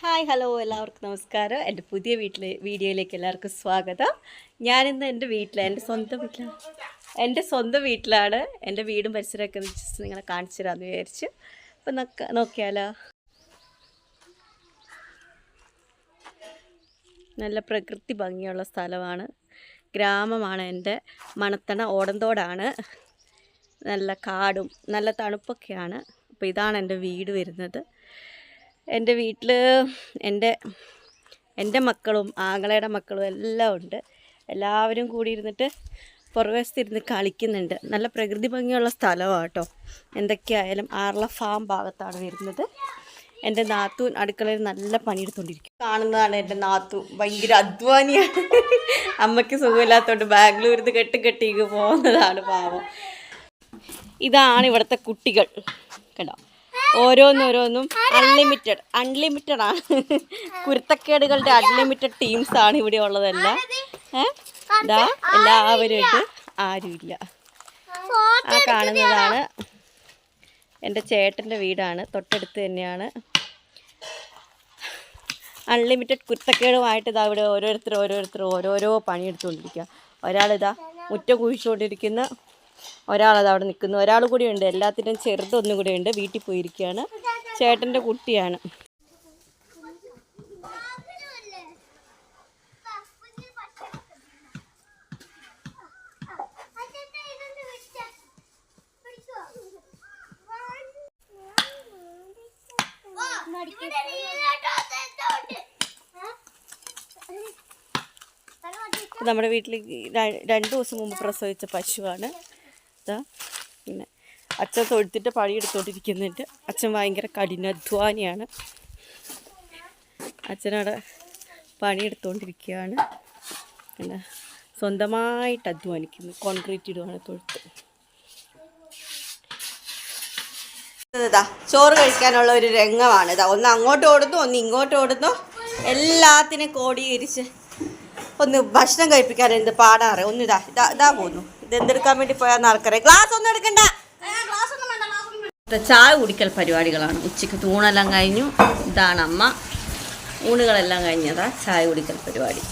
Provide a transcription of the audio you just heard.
Hi hello എല്ലാവർക്കും നമസ്കാരം. എൻ്റെ പുതിയ വീഡിയോയിലേക്ക് എല്ലാവർക്കും സ്വാഗതം. ഞാനിന്ന് എൻ്റെ സ്വന്തം വീട്ടിലാണ്. എൻ്റെ വീടും പരിസരമൊക്കെ ജസ്റ്റ് നിങ്ങളെ കാണിച്ചു തരാമെന്ന് വിചാരിച്ചു. അപ്പം നോക്കിയാലോ. നല്ല പ്രകൃതി ഭംഗിയുള്ള സ്ഥലമാണ്, ഗ്രാമമാണ്. എൻ്റെ മണത്തണ ഓടന്തോടാണ്. നല്ല കാടും നല്ല തണുപ്പൊക്കെയാണ്. അപ്പോൾ ഇതാണ് എൻ്റെ വീട് വരുന്നത്. എൻ്റെ വീട്ടിൽ എൻ്റെ മക്കളും ആങ്ങളയുടെ മക്കളും എല്ലാം ഉണ്ട്. എല്ലാവരും കൂടി ഇരുന്നിട്ട് പുറവശത്തിരുന്ന് കളിക്കുന്നുണ്ട്. നല്ല പ്രകൃതി ഭംഗിയുള്ള സ്ഥലമാണ് കേട്ടോ. എന്തൊക്കെയായാലും ആർള ഫാം ഭാഗത്താണ് വരുന്നത്. എൻ്റെ നാത്തൂൻ അടുക്കളയിൽ നല്ല പണിയെടുത്തുകൊണ്ടിരിക്കും. കാണുന്നതാണ് എൻ്റെ നാത്തൂൻ. ഭയങ്കര അധ്വാനിയാണ്. അമ്മയ്ക്ക് സുഖമില്ലാത്തതുകൊണ്ട് ബാംഗ്ലൂരിൽ നിന്ന് കെട്ടിക്ക് പോകുന്നതാണ് പാവം. ഇതാണ് ഇവിടുത്തെ കുട്ടികൾ കേട്ടോ. ഓരോന്നും അൺലിമിറ്റഡ് ആണ്. കുരുത്തക്കേടുകളുടെ അൺലിമിറ്റഡ് ടീംസാണ് ഇവിടെ ഉള്ളതെല്ലാം. ഇതാ എല്ലാവരും ഉണ്ട്, ആരുമില്ല. ആ കാണുന്നതാണ് എൻ്റെ ചേട്ടൻ്റെ വീടാണ്, തൊട്ടടുത്ത് തന്നെയാണ്. അൺലിമിറ്റഡ് കുരുത്തക്കേടുമായിട്ട് ഇതാ ഇവിടെ ഓരോരുത്തർ ഓരോരോ പണിയെടുത്തുകൊണ്ടിരിക്കുക. ഒരാളിതാ മുറ്റം കുഴിച്ചുകൊണ്ടിരിക്കുന്ന, ഒരാളത് അവിടെ നിൽക്കുന്നു, ഒരാൾ കൂടി ഉണ്ട്. എല്ലാത്തിനും ചെറുതൊന്നും കൂടെ ഉണ്ട്, വീട്ടിൽ പോയിരിക്കുകയാണ്. ചേട്ടൻ്റെ കുട്ടിയാണ്. നമ്മുടെ വീട്ടിൽ 2 ദിവസം മുമ്പ് പ്രസവിച്ച പശുവാണ്. പിന്നെ അച്ഛൻ തൊഴുത്തിട്ട് പണിയെടുത്തോണ്ടിരിക്കുന്നുണ്ട്. അച്ഛൻ ഭയങ്കര കഠിനാധ്വാനിയാണ്. അച്ഛനവിടെ പണിയെടുത്തോണ്ടിരിക്കുകയാണ്. പിന്നെ സ്വന്തമായിട്ട് അധ്വാനിക്കുന്നു. കോൺക്രീറ്റ് ഇടുവാണ് തൊഴുത്ത്. ഇതാ ചോറ് കഴിക്കാനുള്ള ഒരു രംഗമാണ്. ഇതാ ഒന്ന് അങ്ങോട്ട് ഓടുന്നു, ഒന്ന് ഇങ്ങോട്ട് ഓടുന്നു. എല്ലാത്തിനും കോടീകരിച്ച് ഒന്ന് ഭക്ഷണം കഴിപ്പിക്കാൻ എന്ത് പാടാറ്. ഇതാ പോകുന്നു. ഇതെന്തെടുക്കാൻ വേണ്ടി പോയാൽ ആൾക്കാരെ ഗ്ലാസ് ഒന്നും എടുക്കണ്ട. ചായ കുടിക്കൽ പരിപാടികളാണ്. ഉച്ചയ്ക്ക് ഊണെല്ലാം കഴിഞ്ഞു. ഇതാണ് അമ്മ. ഊണുകളെല്ലാം കഴിഞ്ഞതാ ചായ കുടിക്കൽ പരിപാടി.